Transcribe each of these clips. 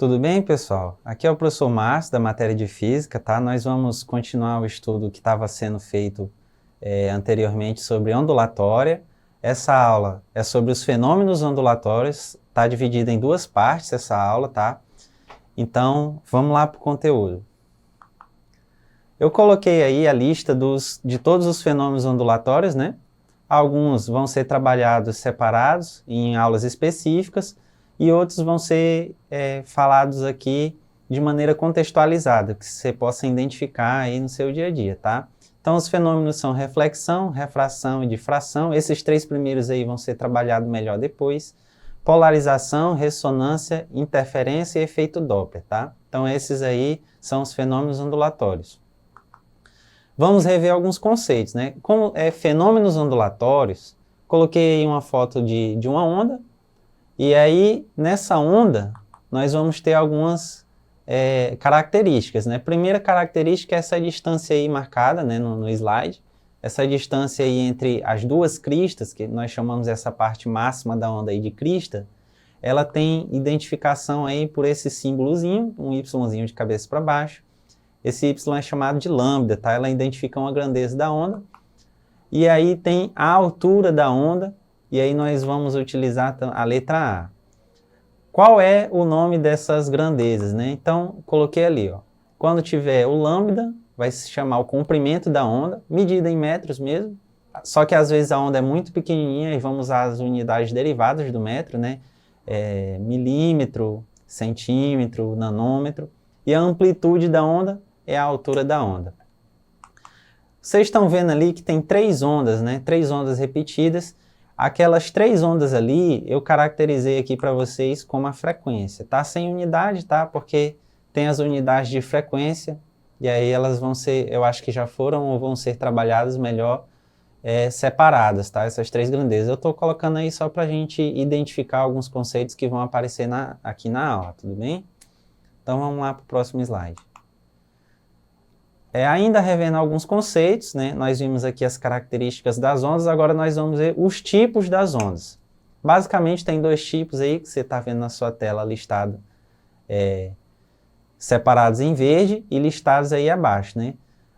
Tudo bem, pessoal? Aqui é o professor Márcio, da matéria de Física, tá? Nós vamos continuar o estudo que estava sendo feito anteriormente sobre ondulatória. Essa aula é sobre os fenômenos ondulatórios, está dividida em duas partes essa aula, tá? Então, vamos lá para o conteúdo. Eu coloquei aí a lista de todos os fenômenos ondulatórios, né? Alguns vão ser trabalhados separados em aulas específicas e outros vão ser falados aqui de maneira contextualizada, que você possa identificar aí no seu dia a dia, tá? Então, os fenômenos são reflexão, refração e difração. Esses três primeiros aí vão ser trabalhados melhor depois. Polarização, ressonância, interferência e efeito Doppler, tá? Então, esses aí são os fenômenos ondulatórios. Vamos rever alguns conceitos, né? Como fenômenos ondulatórios, coloquei uma foto de uma onda, e aí, nessa onda, nós vamos ter algumas características, né? Primeira característica é essa distância aí marcada, né, no slide. Essa distância aí entre as duas cristas, que nós chamamos essa parte máxima da onda aí de crista, ela tem identificação aí por esse símbolozinho, um Yzinho de cabeça para baixo. Esse Y é chamado de lambda, tá? Ela identifica uma grandeza da onda. E aí tem a altura da onda, e aí nós vamos utilizar a letra A. Qual é o nome dessas grandezas, né? Então, coloquei ali, ó. Quando tiver o lambda, vai se chamar o comprimento da onda, medida em metros mesmo. Só que às vezes a onda é muito pequenininha e vamos usar as unidades derivadas do metro, né? Milímetro, centímetro, nanômetro. E a amplitude da onda é a altura da onda. Vocês estão vendo ali que tem três ondas, né? Três ondas repetidas. Aquelas três ondas ali, eu caracterizei aqui para vocês como a frequência. Tá sem unidade, tá? Porque tem as unidades de frequência, e aí elas vão ser, eu acho que já foram ou vão ser trabalhadas melhor separadas, tá? Essas três grandezas. Eu estou colocando aí só para a gente identificar alguns conceitos que vão aparecer aqui na aula, tudo bem? Então vamos lá para o próximo slide. Ainda revendo alguns conceitos, né? Nós vimos aqui as características das ondas, agora nós vamos ver os tipos das ondas. Basicamente tem dois tipos aí que você está vendo na sua tela listado, separados em verde e listados aí abaixo, né?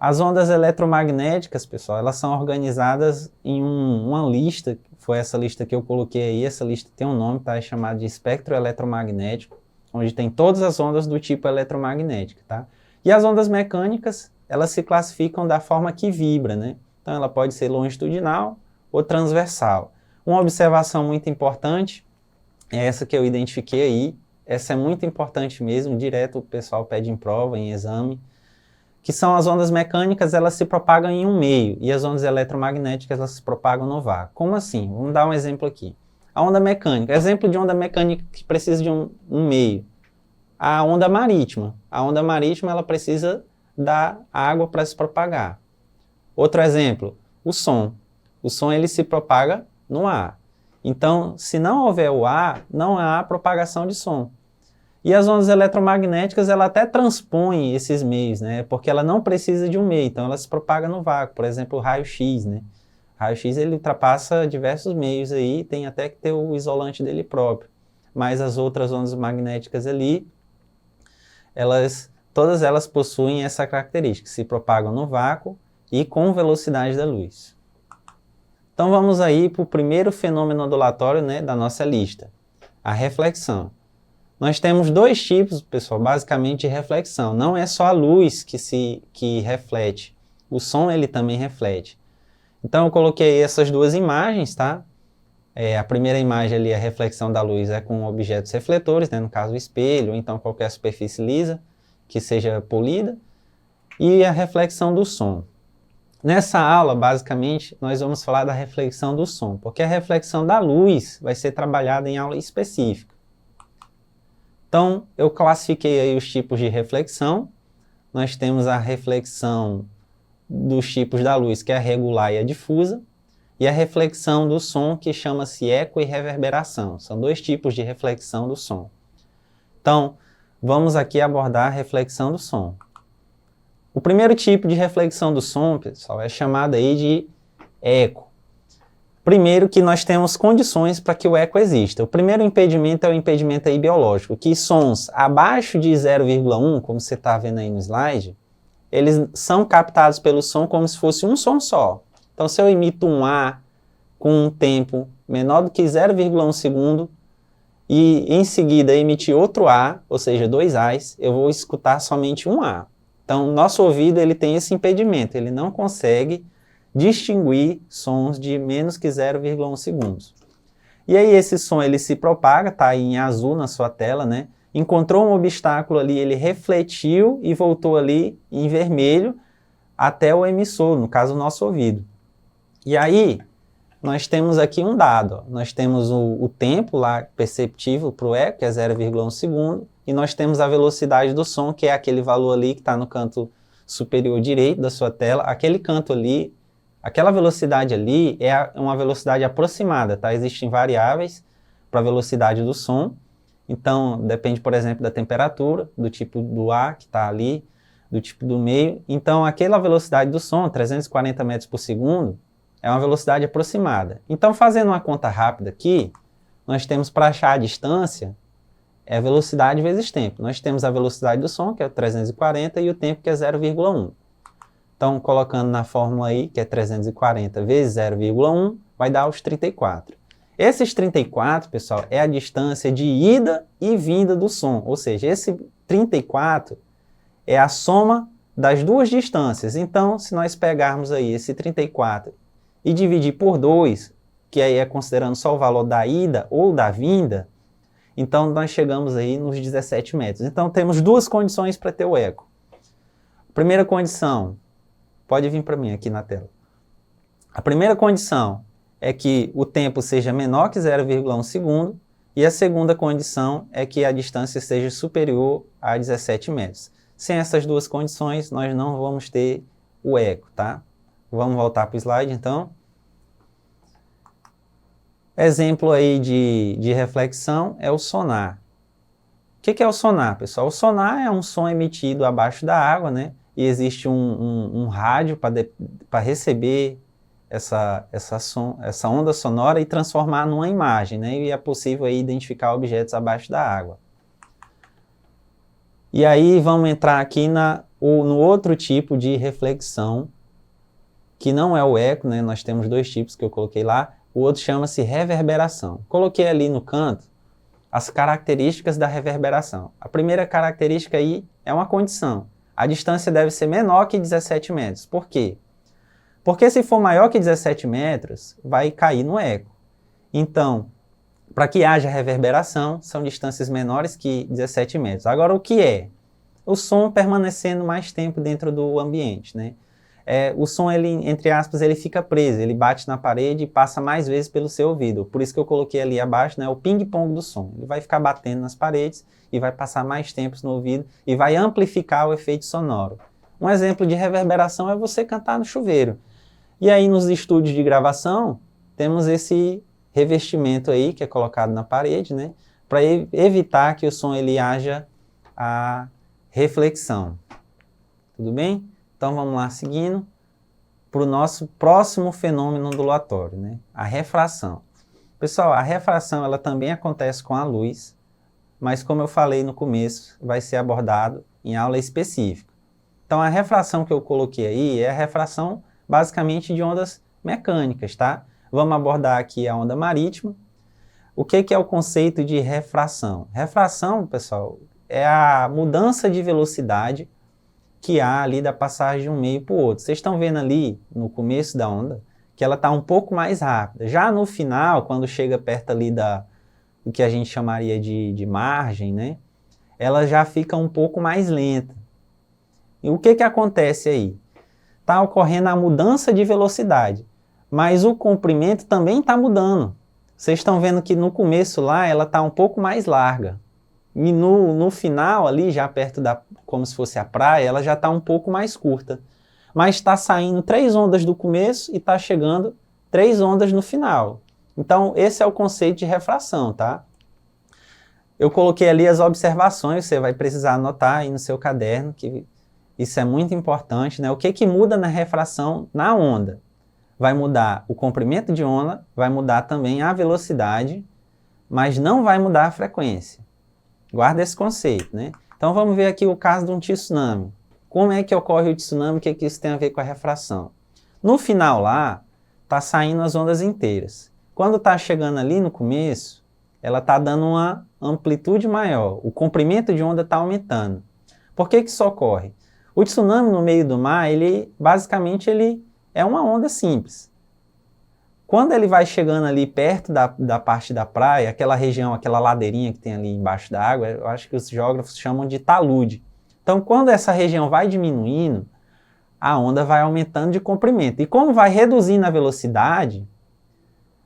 As ondas eletromagnéticas, pessoal, elas são organizadas em uma lista, foi essa lista que eu coloquei aí, essa lista tem um nome, tá? É chamado de espectro eletromagnético, onde tem todas as ondas do tipo eletromagnético, tá? E as ondas mecânicas, elas se classificam da forma que vibra, né? Então, ela pode ser longitudinal ou transversal. Uma observação muito importante é essa que eu identifiquei aí. Essa é muito importante mesmo, direto o pessoal pede em prova, em exame, que são as ondas mecânicas, elas se propagam em um meio, e as ondas eletromagnéticas, elas se propagam no vácuo. Como assim? Vamos dar um exemplo aqui. A onda mecânica, exemplo de onda mecânica que precisa de um meio. A onda marítima. A onda marítima, ela precisa da água para se propagar. Outro exemplo, o som. O som, ele se propaga no ar. Então, se não houver o ar, não há propagação de som. E as ondas eletromagnéticas, ela até transpõem esses meios, né? Porque ela não precisa de um meio, então ela se propaga no vácuo. Por exemplo, o raio-x, né? O raio-x, ele ultrapassa diversos meios aí, tem até que ter o isolante dele próprio. Mas as outras ondas magnéticas ali, todas elas possuem essa característica, se propagam no vácuo e com velocidade da luz. Então vamos aí para o primeiro fenômeno ondulatório, né, da nossa lista, a reflexão. Nós temos dois tipos, pessoal, basicamente de reflexão. Não é só a luz que reflete, o som ele também reflete. Então eu coloquei essas duas imagens, tá? A primeira imagem ali, a reflexão da luz é com objetos refletores, né? No caso o espelho, ou então qualquer superfície lisa que seja polida, e a reflexão do som. Nessa aula, basicamente, nós vamos falar da reflexão do som, porque a reflexão da luz vai ser trabalhada em aula específica. Então, eu classifiquei aí os tipos de reflexão. Nós temos a reflexão dos tipos da luz, que é a regular e a difusa, e a reflexão do som, que chama-se eco e reverberação. São dois tipos de reflexão do som. Então, vamos aqui abordar a reflexão do som. O primeiro tipo de reflexão do som, pessoal, é chamado aí de eco. Primeiro que nós temos condições para que o eco exista. O primeiro impedimento é o impedimento aí biológico, que sons abaixo de 0,1, como você está vendo aí no slide, eles são captados pelo som como se fosse um som só. Então, se eu emito um A com um tempo menor do que 0,1 segundo, e em seguida emitir outro A, ou seja, 2 A's, eu vou escutar somente um A. Então, nosso ouvido ele tem esse impedimento, ele não consegue distinguir sons de menos que 0,1 segundos. E aí esse som ele se propaga, está aí em azul na sua tela, né? Encontrou um obstáculo ali, ele refletiu e voltou ali em vermelho até o emissor, no caso o nosso ouvido. E aí nós temos aqui um dado, ó. Nós temos o tempo lá perceptível para o eco, que é 0,1 segundo, e nós temos a velocidade do som, que é aquele valor ali que está no canto superior direito da sua tela. Aquele canto ali, aquela velocidade ali é uma velocidade aproximada, tá? Existem variáveis para a velocidade do som. Então, depende, por exemplo, da temperatura, do tipo do ar que está ali, do tipo do meio. Então, aquela velocidade do som, 340 metros por segundo, é uma velocidade aproximada. Então, fazendo uma conta rápida aqui, nós temos para achar a distância, é velocidade vezes tempo. Nós temos a velocidade do som, que é 340, e o tempo, que é 0,1. Então, colocando na fórmula aí, que é 340 vezes 0,1, vai dar os 34. Esses 34, pessoal, é a distância de ida e vinda do som. Ou seja, esse 34 é a soma das duas distâncias. Então, se nós pegarmos aí esse 34 e dividir por 2, que aí é considerando só o valor da ida ou da vinda, então nós chegamos aí nos 17 metros. Então, temos duas condições para ter o eco. Primeira condição, pode vir para mim aqui na tela. A primeira condição é que o tempo seja menor que 0,1 segundo, e a segunda condição é que a distância seja superior a 17 metros. Sem essas duas condições, nós não vamos ter o eco, tá? Vamos voltar para o slide, então. Exemplo aí de reflexão é o sonar. O que é o sonar, pessoal? O sonar é um som emitido abaixo da água, né? E existe um rádio para receber essa onda sonora e transformar numa imagem, né? E é possível aí identificar objetos abaixo da água. E aí vamos entrar aqui no outro tipo de reflexão, que não é o eco, né? Nós temos dois tipos que eu coloquei lá. O outro chama-se reverberação. Coloquei ali no canto as características da reverberação. A primeira característica aí é uma condição. A distância deve ser menor que 17 metros. Por quê? Porque se for maior que 17 metros, vai cair no eco. Então, para que haja reverberação, são distâncias menores que 17 metros. Agora, o que é? O som permanecendo mais tempo dentro do ambiente, né? O som, ele, entre aspas, ele fica preso, ele bate na parede e passa mais vezes pelo seu ouvido. Por isso que eu coloquei ali abaixo, né, o ping-pong do som. Ele vai ficar batendo nas paredes e vai passar mais tempo no ouvido e vai amplificar o efeito sonoro. Um exemplo de reverberação é você cantar no chuveiro. E aí nos estúdios de gravação, temos esse revestimento aí que é colocado na parede, né, para evitar que o som ele haja a reflexão. Tudo bem? Então vamos lá, seguindo para o nosso próximo fenômeno ondulatório, né? A refração. Pessoal, a refração ela também acontece com a luz, mas como eu falei no começo, vai ser abordado em aula específica. Então a refração que eu coloquei aí é a refração basicamente de ondas mecânicas, tá? Vamos abordar aqui a onda marítima. O que é o conceito de refração? Refração, pessoal, é a mudança de velocidade que há ali da passagem de um meio para o outro. Vocês estão vendo ali, no começo da onda, que ela está um pouco mais rápida. Já no final, quando chega perto ali do que a gente chamaria de margem, né, ela já fica um pouco mais lenta. E o que acontece aí? Está ocorrendo a mudança de velocidade, mas o comprimento também está mudando. Vocês estão vendo que no começo lá, ela está um pouco mais larga. E no final, ali, já perto como se fosse a praia, ela já está um pouco mais curta. Mas está saindo 3 ondas do começo e está chegando 3 ondas no final. Então, esse é o conceito de refração, tá? Eu coloquei ali as observações, você vai precisar anotar aí no seu caderno, que isso é muito importante, né? O que muda na refração na onda? vai mudar o comprimento de onda, vai mudar também a velocidade, mas não vai mudar a frequência. Guarda esse conceito, né? Então vamos ver aqui o caso de um tsunami. Como é que ocorre o tsunami? O que isso tem a ver com a refração? No final lá, está saindo as ondas inteiras. Quando está chegando ali no começo, ela está dando uma amplitude maior. O comprimento de onda está aumentando. Por que isso ocorre? O tsunami no meio do mar, basicamente ele é uma onda simples. Quando ele vai chegando ali perto da parte da praia, aquela região, aquela ladeirinha que tem ali embaixo da água, eu acho que os geógrafos chamam de talude. Então, quando essa região vai diminuindo, a onda vai aumentando de comprimento. E como vai reduzindo a velocidade,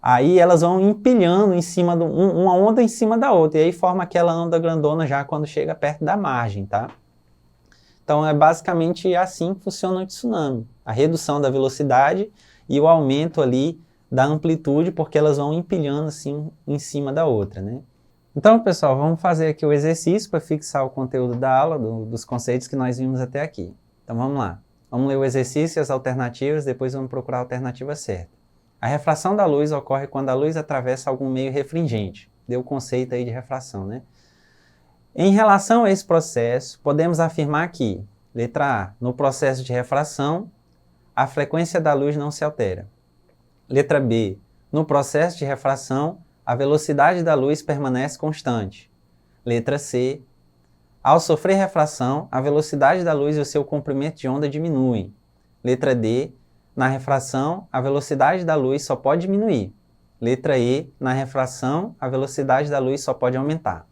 aí elas vão empilhando em cima uma onda em cima da outra. E aí forma aquela onda grandona já quando chega perto da margem, tá? Então é basicamente assim que funciona o tsunami. A redução da velocidade e o aumento ali da amplitude, porque elas vão empilhando assim em cima da outra, né? Então, pessoal, vamos fazer aqui o exercício para fixar o conteúdo da aula, dos conceitos que nós vimos até aqui. Então vamos lá. Vamos ler o exercício e as alternativas, depois vamos procurar a alternativa certa. A refração da luz ocorre quando a luz atravessa algum meio refringente. Deu o conceito aí de refração, né? Em relação a esse processo, podemos afirmar que, letra A, no processo de refração, a frequência da luz não se altera. Letra B, no processo de refração, a velocidade da luz permanece constante. Letra C, ao sofrer refração, a velocidade da luz e o seu comprimento de onda diminuem. Letra D, na refração, a velocidade da luz só pode diminuir. Letra E, na refração, a velocidade da luz só pode aumentar.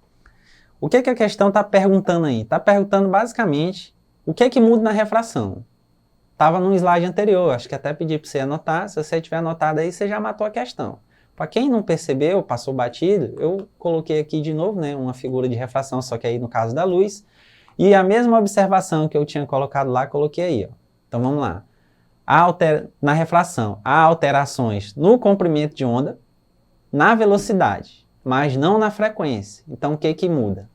O que a questão está perguntando aí? Está perguntando basicamente o que muda na refração. Estava no slide anterior, acho que até pedi para você anotar. Se você tiver anotado aí, você já matou a questão. Para quem não percebeu, passou batido, eu coloquei aqui de novo, né, uma figura de refração, só que aí no caso da luz. E a mesma observação que eu tinha colocado lá, coloquei aí. Ó. Então vamos lá. Na refração, há alterações no comprimento de onda, na velocidade, mas não na frequência. Então o que muda?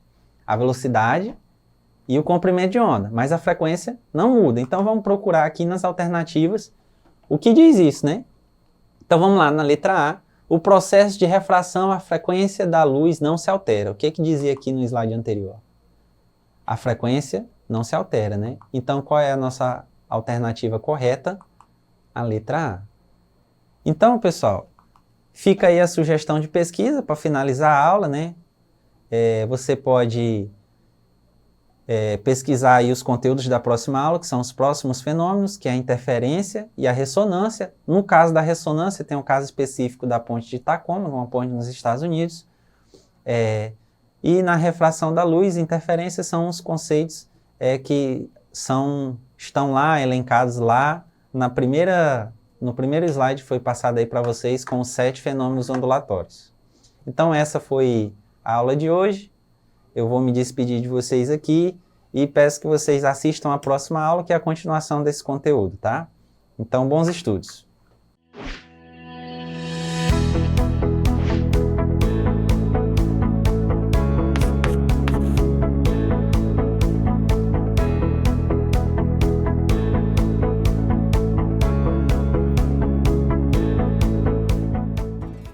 A velocidade e o comprimento de onda, mas a frequência não muda. Então vamos procurar aqui nas alternativas o que diz isso, né? Então vamos lá, na letra A, o processo de refração, a frequência da luz não se altera. O que dizia aqui no slide anterior? A frequência não se altera, né? Então qual é a nossa alternativa correta? A letra A. Então, pessoal, fica aí a sugestão de pesquisa para finalizar a aula, né? Você pode pesquisar aí os conteúdos da próxima aula, que são os próximos fenômenos, que é a interferência e a ressonância. No caso da ressonância, tem um caso específico da ponte de Tacoma, uma ponte nos Estados Unidos. E na refração da luz, interferência são os conceitos que estão lá, elencados lá, no primeiro slide foi passado aí para vocês com os 7 fenômenos ondulatórios. Então essa foi a aula de hoje. Eu vou me despedir de vocês aqui e peço que vocês assistam a próxima aula, que é a continuação desse conteúdo, tá? Então, bons estudos!